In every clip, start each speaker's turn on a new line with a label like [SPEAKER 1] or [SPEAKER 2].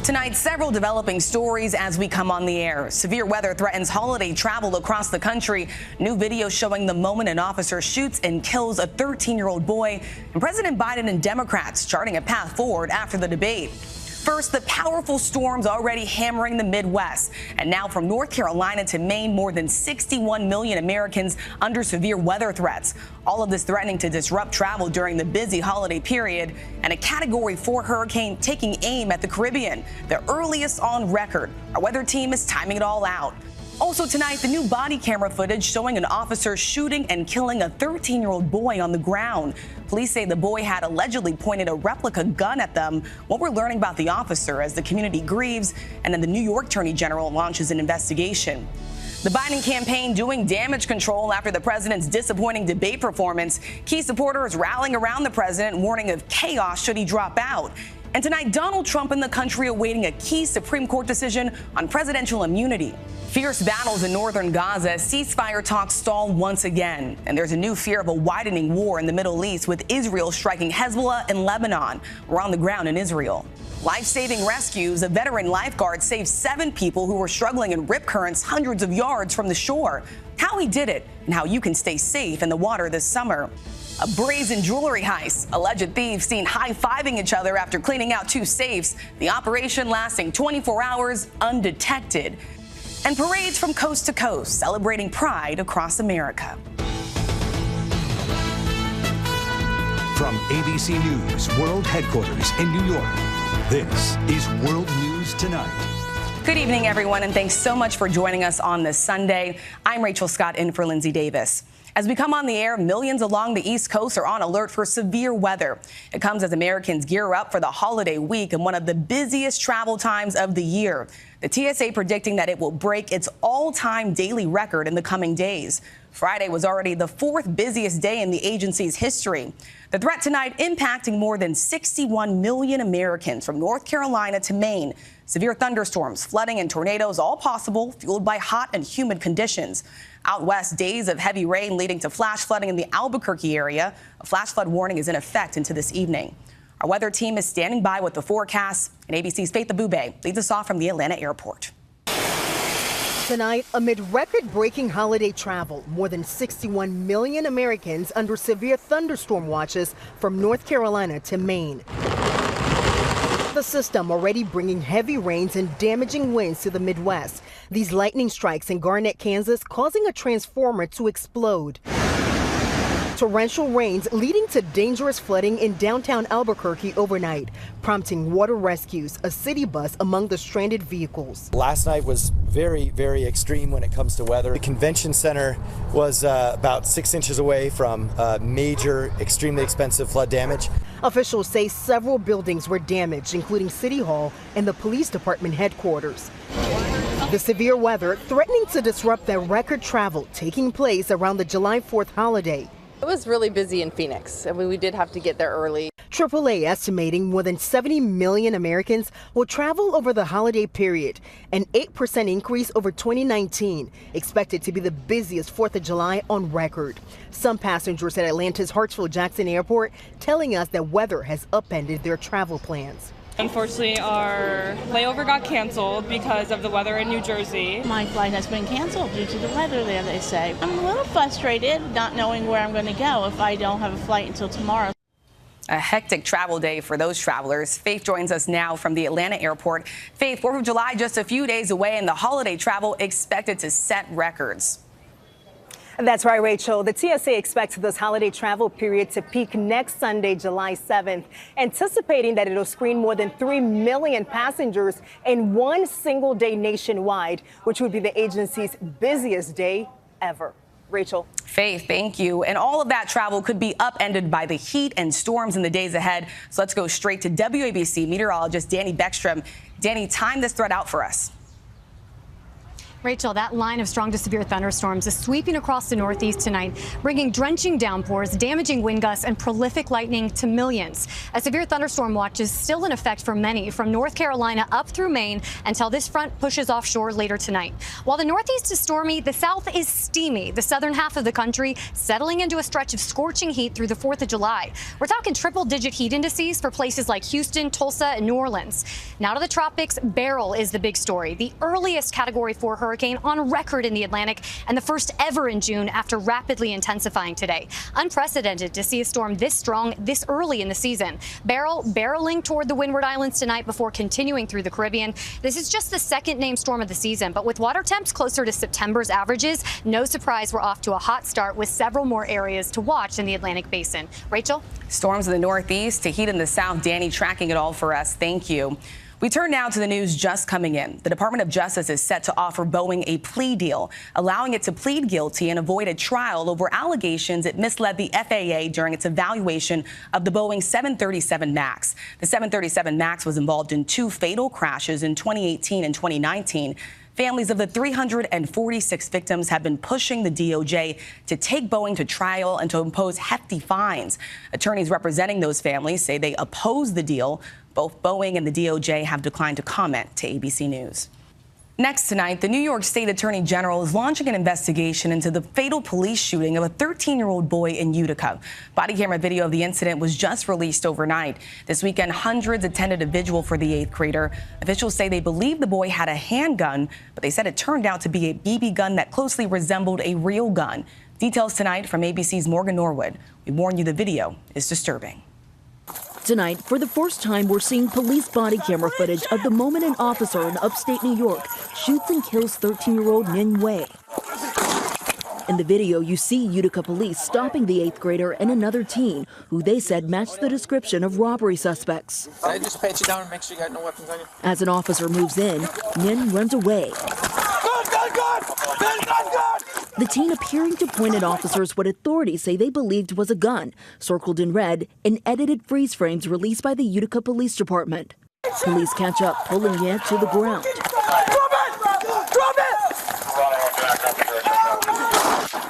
[SPEAKER 1] Tonight, several developing stories as we come on the air. Severe weather threatens holiday travel across the country. New video showing the moment an officer shoots and kills a 13-year-old boy. And President Biden and Democrats charting a path forward after the debate. First, the powerful storms already hammering the Midwest. And now from North Carolina to Maine, more than 61 million Americans under severe weather threats. All of this threatening to disrupt travel during the busy holiday period. And a Category 4 hurricane taking aim at the Caribbean, the earliest on record. Our weather team is timing it all out. Also tonight, the new body camera footage showing an officer shooting and killing a 13-year-old boy on the ground. Police say the boy had allegedly pointed a replica gun at them. What we're learning about the officer as the community grieves, and then the New York Attorney General launches an investigation. The Biden campaign doing damage control after the president's disappointing debate performance. Key supporters rallying around the president, warning of chaos should he drop out. And tonight, Donald Trump and the country awaiting a key Supreme Court decision on presidential immunity. Fierce battles in northern Gaza, ceasefire talks stall once again. And there's a new fear of a widening war in the Middle East, with Israel striking Hezbollah and Lebanon. We're on the ground in Israel. Life-saving rescues. A veteran lifeguard saved 7 people who were struggling in rip currents hundreds of yards from the shore. How he did it and how you can stay safe in the water this summer. A brazen jewelry heist. Alleged thieves seen high-fiving each other after cleaning out 2 safes. The operation lasting 24 hours undetected. And parades from coast to coast celebrating pride across America.
[SPEAKER 2] From ABC News World Headquarters in New York, this is World News Tonight.
[SPEAKER 1] Good evening, everyone, and thanks so much for joining us on this Sunday. I'm Rachel Scott in for Lindsay Davis. As we come on the air, millions along the East Coast are on alert for severe weather. It comes as Americans gear up for the holiday week and one of the busiest travel times of the year. The TSA predicting that it will break its all-time daily record in the coming days. Friday was already the 4th busiest day in the agency's history. The threat tonight impacting more than 61 million Americans from North Carolina to Maine. Severe thunderstorms, flooding, and tornadoes all possible, fueled by hot and humid conditions. Out west, days of heavy rain leading to flash flooding in the Albuquerque area. A flash flood warning is in effect into this evening. Our weather team is standing by with the forecast, and ABC's Faith Abubey leads us off from the Atlanta airport.
[SPEAKER 3] Tonight, amid record-breaking holiday travel, more than 61 million Americans under severe thunderstorm watches from North Carolina to Maine. The system already bringing heavy rains and damaging winds to the Midwest. These lightning strikes in Garnett, Kansas, causing a transformer to explode. Torrential rains leading to dangerous flooding in downtown Albuquerque overnight, prompting water rescues, a city bus among the stranded vehicles.
[SPEAKER 4] Last night was very, very extreme when it comes to weather. The convention center was about 6 inches away from major, extremely expensive flood damage.
[SPEAKER 3] Officials say several buildings were damaged, including City Hall and the police department headquarters. The severe weather threatening to disrupt their record travel taking place around the July 4th holiday.
[SPEAKER 5] It was really busy in Phoenix. I mean, we did have to get there early.
[SPEAKER 3] AAA estimating more than 70 million Americans will travel over the holiday period, an 8% increase over 2019, expected to be the busiest 4th of July on record. Some passengers at Atlanta's Hartsfield-Jackson Airport telling us that weather has upended their travel plans.
[SPEAKER 6] Unfortunately, our layover got canceled because of the weather in New Jersey.
[SPEAKER 7] My flight has been canceled due to the weather there, they say. I'm a little frustrated not knowing where I'm going to go if I don't have a flight until tomorrow.
[SPEAKER 1] A hectic travel day for those travelers. Faith joins us now from the Atlanta airport. Faith, 4th of July just a few days away, and the holiday travel expected to set records.
[SPEAKER 8] That's right, Rachel. The TSA expects this holiday travel period to peak next Sunday, July 7th, anticipating that it'll screen more than 3 million passengers in one single day nationwide, which would be the agency's busiest day ever. Rachel.
[SPEAKER 1] Faith, thank you. And all of that travel could be upended by the heat and storms in the days ahead. So let's go straight to WABC meteorologist Danny Beckstrom. Danny, time this threat out for us.
[SPEAKER 9] Rachel, that line of strong to severe thunderstorms is sweeping across the Northeast tonight, bringing drenching downpours, damaging wind gusts, and prolific lightning to millions. A severe thunderstorm watch is still in effect for many, from North Carolina up through Maine, until this front pushes offshore later tonight. While the Northeast is stormy, the South is steamy. The southern half of the country settling into a stretch of scorching heat through the 4th of July. We're talking triple-digit heat indices for places like Houston, Tulsa, and New Orleans. Now to the tropics, Beryl is the big story, the earliest Category 4 hurricane on record in the Atlantic, and the first ever in June after rapidly intensifying today. Unprecedented to see a storm this strong this early in the season. Beryl barreling toward the Windward Islands tonight before continuing through the Caribbean. This is just the second named storm of the season, but with water temps closer to September's averages, no surprise we're off to a hot start with several more areas to watch in the Atlantic basin. Rachel?
[SPEAKER 1] Storms in the Northeast to heat in the South. Danny tracking it all for us. Thank you. We turn now to the news just coming in. The Department of Justice is set to offer Boeing a plea deal, allowing it to plead guilty and avoid a trial over allegations it misled the FAA during its evaluation of the Boeing 737 MAX. The 737 MAX was involved in 2 fatal crashes in 2018 and 2019. Families of the 346 victims have been pushing the DOJ to take Boeing to trial and to impose hefty fines. Attorneys representing those families say they oppose the deal. Both Boeing and the DOJ have declined to comment to ABC News. Next tonight, the New York State Attorney General is launching an investigation into the fatal police shooting of a 13-year-old boy in Utica. Body camera video of the incident was just released overnight. This weekend, hundreds attended a vigil for the 8th grader. Officials say they believe the boy had a handgun, but they said it turned out to be a BB gun that closely resembled a real gun. Details tonight from ABC's Morgan Norwood. We warn you the video is disturbing.
[SPEAKER 10] Tonight, for the first time, we're seeing police body camera footage of the moment an officer in upstate New York shoots and kills 13-year-old Nin Wei. In the video, you see Utica police stopping the 8th grader and another teen, who they said matched the description of robbery suspects.
[SPEAKER 11] Can I just pat you down and make sure you got no weapons on you?
[SPEAKER 10] As an officer moves in, Nin runs away. The teen appearing to point at officers what authorities say they believed was a gun, circled in red, in edited freeze frames released by the Utica Police Department. Police catch up, pulling Yan to the ground.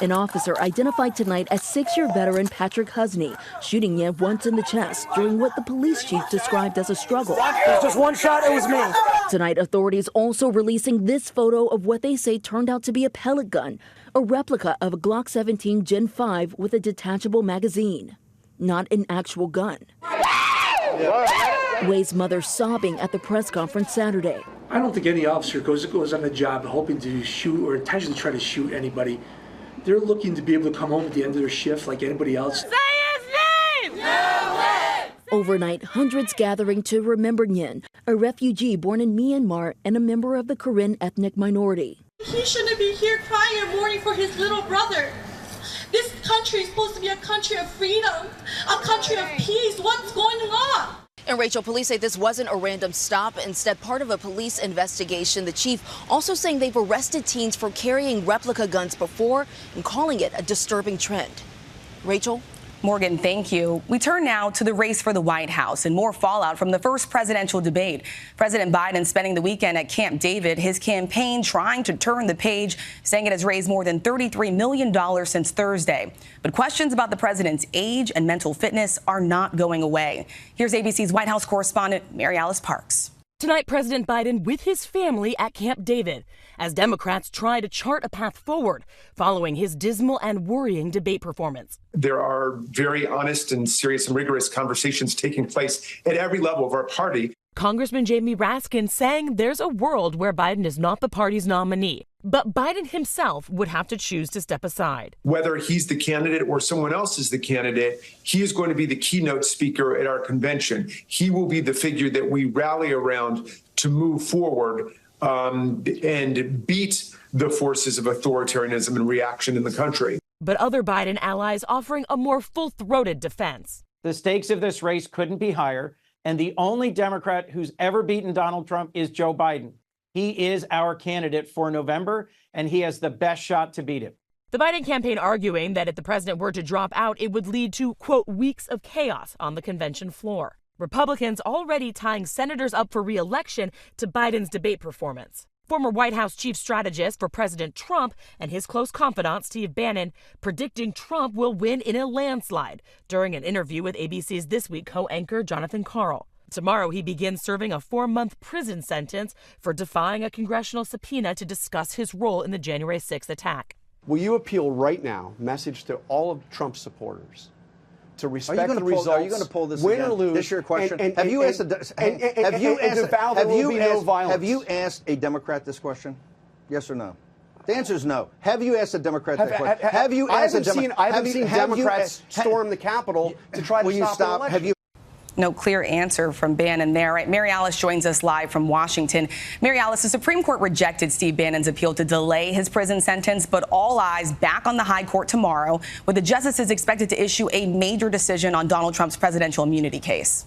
[SPEAKER 10] An officer identified tonight as 6-year veteran Patrick Husney, shooting Yan once in the chest during what the police chief described as a struggle.
[SPEAKER 12] There's just one shot, it was me.
[SPEAKER 10] Tonight, authorities also releasing this photo of what they say turned out to be a pellet gun, a replica of a Glock 17 Gen 5 with a detachable magazine, not an actual gun. Wei's mother sobbing at the press conference Saturday.
[SPEAKER 12] I don't think any officer goes on the job hoping to shoot or intentionally try to shoot anybody. They're looking to be able to come home at the end of their shift like anybody else.
[SPEAKER 13] Say his name! No way!
[SPEAKER 10] Overnight, hundreds gathering to remember Nyen, a refugee born in Myanmar and a member of the Karen ethnic minority.
[SPEAKER 14] He shouldn't be here crying and mourning for his little brother. This country is supposed to be a country of freedom, a country of peace. What's going on?
[SPEAKER 15] And Rachel, police say this wasn't a random stop, instead part of a police investigation. The chief also saying they've arrested teens for carrying replica guns before and calling it a disturbing trend. Rachel?
[SPEAKER 1] Morgan, thank you. We turn now to the race for the White House and more fallout from the first presidential debate. President Biden spending the weekend at Camp David, his campaign trying to turn the page, saying it has raised more than $33 million since Thursday. But questions about the president's age and mental fitness are not going away. Here's ABC's White House correspondent, Mary Alice Parks.
[SPEAKER 16] Tonight, President Biden with his family at Camp David as Democrats try to chart a path forward following his dismal and worrying debate performance.
[SPEAKER 17] There are very honest and serious and rigorous conversations taking place at every level of our party.
[SPEAKER 16] Congressman Jamie Raskin saying there's a world where Biden is not the party's nominee, but Biden himself would have to choose to step aside.
[SPEAKER 17] Whether he's the candidate or someone else is the candidate, he is going to be the keynote speaker at our convention. He will be the figure that we rally around to move forward and beat the forces of authoritarianism and reaction in the country.
[SPEAKER 16] But other Biden allies offering a more full-throated defense.
[SPEAKER 18] The stakes of this race couldn't be higher, and the only Democrat who's ever beaten Donald Trump is Joe Biden. He is our candidate for November, and he has the best shot to beat him.
[SPEAKER 16] The Biden campaign arguing that if the president were to drop out, it would lead to, quote, weeks of chaos on the convention floor. Republicans already tying senators up for re-election to Biden's debate performance. Former White House chief strategist for President Trump and his close confidant, Steve Bannon, predicting Trump will win in a landslide during an interview with ABC's This Week co-anchor Jonathan Karl. Tomorrow, he begins serving a 4-month prison sentence for defying a congressional subpoena to discuss his role in the January 6th attack.
[SPEAKER 19] Will you appeal right now, message to all of Trump's supporters, to respect the results?
[SPEAKER 20] Are you going to pull this
[SPEAKER 19] win
[SPEAKER 20] again?
[SPEAKER 19] or lose?
[SPEAKER 20] This is your question.
[SPEAKER 19] Have you asked
[SPEAKER 20] a Democrat this question? Yes or no? The answer is no. Have you asked a Democrat this question? Have you asked a Democrat?
[SPEAKER 19] I haven't seen Democrats storm the Capitol to try to stop an election.
[SPEAKER 1] No clear answer from Bannon there. Right, Mary Alice joins us live from Washington. Mary Alice, the Supreme Court rejected Steve Bannon's appeal to delay his prison sentence, but all eyes back on the high court tomorrow, with the justices expected to issue a major decision on Donald Trump's presidential immunity case.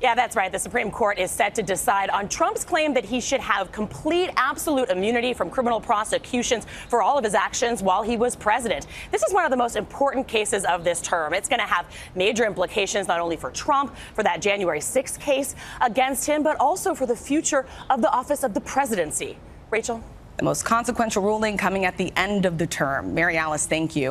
[SPEAKER 21] Yeah, that's right. The Supreme Court is set to decide on Trump's claim that he should have complete, absolute immunity from criminal prosecutions for all of his actions while he was president. This is one of the most important cases of this term. It's going to have major implications not only for Trump, for that January 6th case against him, but also for the future of the office of the presidency. Rachel?
[SPEAKER 1] The most consequential ruling coming at the end of the term. Mary Alice, thank you.